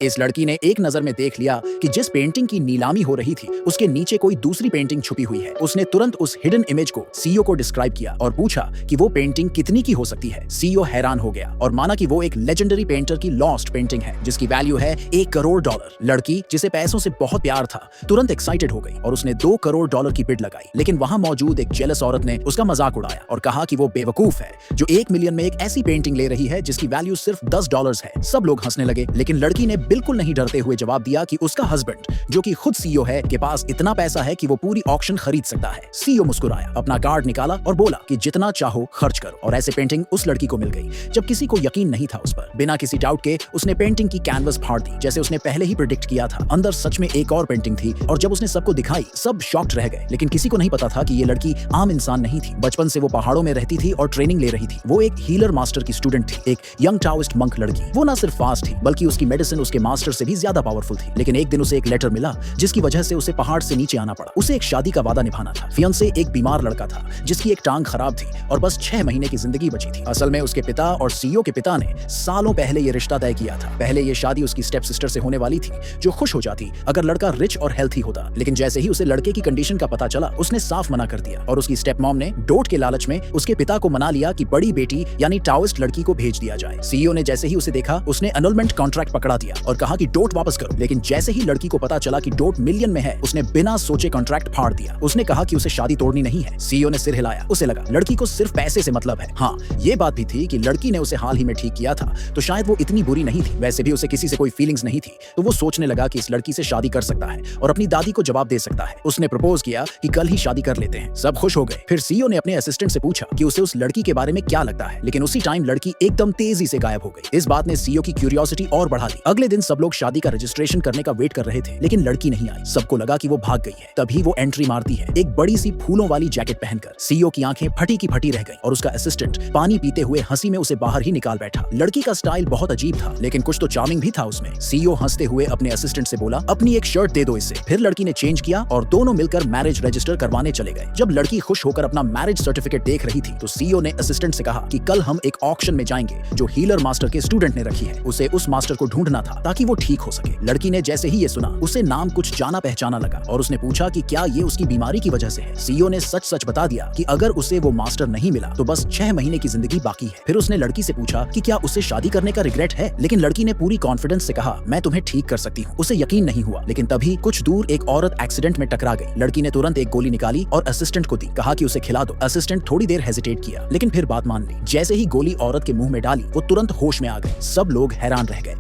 इस लड़की ने एक नजर में देख लिया कि जिस पेंटिंग की नीलामी हो रही थी उसके नीचे कोई दूसरी पेंटिंग छुपी हुई है। उसने तुरंत उस हिडन इमेज को सीईओ को डिस्क्राइब किया और पूछा कि वो पेंटिंग कितनी की हो सकती है। सीईओ हैरान हो गया और माना कि वो एक लेजेंडरी पेंटर की लॉस्ट पेंटिंग है जिसकी वैल्यू है $1 करोड़। लड़की, जिसे पैसों से बहुत प्यार था, तुरंत एक्साइटेड हो गई और उसने $2 करोड़ की बिड लगाई। लेकिन वहां मौजूद एक जेलस औरत ने उसका मजाक उड़ाया और कहा कि वो बेवकूफ है जो 1 मिलियन में एक ऐसी पेंटिंग ले रही है जिसकी वैल्यू सिर्फ $10 है। सब लोग हंसने लगे, लेकिन लड़की ने बिल्कुल नहीं डरते हुए जवाब दिया कि उसका हस्बैंड, जो कि खुद सीईओ है, के पास इतना पैसा है कि वो पूरी ऑक्शन खरीद सकता है। सीईओ मुस्कुराया, अपना कार्ड निकाला और बोला कि जितना चाहो खर्च करो। और ऐसे पेंटिंग उस लड़की को मिल गई जब किसी को यकीन नहीं था उस पर। बिना किसी डाउट के उसने पेंटिंग की कैनवस फाड़ दी जैसे उसने पहले ही प्रेडिक्ट किया था। अंदर सच में एक और पेंटिंग थी और जब उसने सबको दिखाई सब शॉक्ड रह गए। लेकिन किसी को नहीं पता था कि ये लड़की आम इंसान नहीं थी। बचपन से वो पहाड़ों में रहती थी और ट्रेनिंग ले रही थी। वो एक हीलर मास्टर की स्टूडेंट थी, एक यंग टाओइस्ट मंक लड़की। वो ना सिर्फ फास्ट थी बल्कि उसकी मेडिसिन उसके मास्टर से भी ज्यादा पावरफुल थी। लेकिन एक दिन उसे एक लेटर मिला जिसकी वजह से उसे पहाड़ से नीचे आना पड़ा। उसे एक शादी का वादा निभाना था। फियांसे एक बीमार लड़का था जिसकी एक टांग खराब थी और बस 6 महीने की जिंदगी बची थी। असल में उसके पिता और सीईओ के पिता ने सालों पहले ये रिश्ता तय किया था। पहले ये शादी उसकी स्टेप सिस्टर से होने वाली थी जो खुश हो जाती अगर लड़का रिच और हेल्थी होता। लेकिन जैसे ही उसे लड़के की कंडीशन का पता चला उसने साफ मना कर दिया और उसकी स्टेप मॉम ने डोट के लालच में उसके पिता को मना लिया कि बड़ी बेटी यानी टाओइस्ट लड़की को भेज दिया जाए। सीईओ ने जैसे ही उसे देखा उसने एनुलमेंट कॉन्ट्रैक्ट पकड़ा दिया और कहा कि डोट वापस करो। लेकिन जैसे ही लड़की को पता चला कि डोट मिलियन में है उसने बिना सोचे कॉन्ट्रैक्ट फाड़ दिया। उसने कहा कि उसे शादी तोड़नी नहीं है। सीईओ ने सिर हिलाया। उसे लगा लड़की को सिर्फ पैसे से मतलब है। हाँ, ये बात भी थी कि लड़की ने उसे हाल ही में ठीक किया था तो शायद वो इतनी बुरी नहीं थी। वैसे भी उसे किसी से कोई फीलिंग्स नहीं थी तो वो सोचने लगा कि इस लड़की से शादी कर सकता है और अपनी दादी को जवाब दे सकता है। उसने प्रपोज किया कि कल ही शादी कर लेते हैं। सब खुश हो गए। फिर सीईओ ने अपने असिस्टेंट से पूछा कि उसे उस लड़की के बारे में क्या लगता है। लेकिन उसी टाइम लड़की एकदम तेजी से गायब हो गई। इस बात ने सीईओ की क्यूरियोसिटी और बढ़ा दी। अगले दिन सब लोग शादी का रजिस्ट्रेशन करने का वेट कर रहे थे लेकिन लड़की नहीं आई। सबको लगा कि वो भाग गई है। तभी वो एंट्री मारती है एक बड़ी सी फूलों वाली जैकेट पहनकर। सीईओ की आंखें फटी की फटी रह गई और उसका असिस्टेंट पानी पीते हुए हंसी में उसे बाहर ही निकाल बैठा। लड़की का स्टाइल बहुत अजीब था लेकिन कुछ तो चार्मिंग भी था उसमें। सीईओ हंसते हुए अपने असिस्टेंट से बोला, अपनी एक शर्ट दे दो इससे। फिर लड़की ने चेंज किया और दोनों मिलकर मैरिज रजिस्टर करवाने चले गए। जब लड़की खुश होकर अपना मैरिज सर्टिफिकेट देख रही थी तो सीईओ ने असिस्टेंट से कहा कि कल हम एक ऑक्शन में जाएंगे जो हीलर मास्टर के स्टूडेंट ने रखी है। उसे उस मास्टर को ढूंढना था ताकि वो ठीक हो सके। लड़की ने जैसे ही ये सुना उसे नाम कुछ जाना पहचाना लगा और उसने पूछा कि क्या ये उसकी बीमारी की वजह से है। सीईओ ने सच सच बता दिया कि अगर उसे वो मास्टर नहीं मिला तो बस 6 महीने की जिंदगी बाकी है। फिर उसने लड़की से पूछा कि क्या उसे शादी करने का रिग्रेट है। लेकिन लड़की ने पूरी कॉन्फिडेंस से कहा, मैं तुम्हें ठीक कर सकती हूँ। उसे यकीन नहीं हुआ। लेकिन तभी कुछ दूर एक औरत एक्सीडेंट में टकरा गई। लड़की ने तुरंत एक गोली निकाली और असिस्टेंट को दी। कहा कि उसे खिला दो। असिस्टेंट थोड़ी देर हेजिटेट किया लेकिन फिर बात मान ली। जैसे ही गोली औरत के मुंह में डाली वो तुरंत होश में आ गई। सब लोग हैरान रह गए।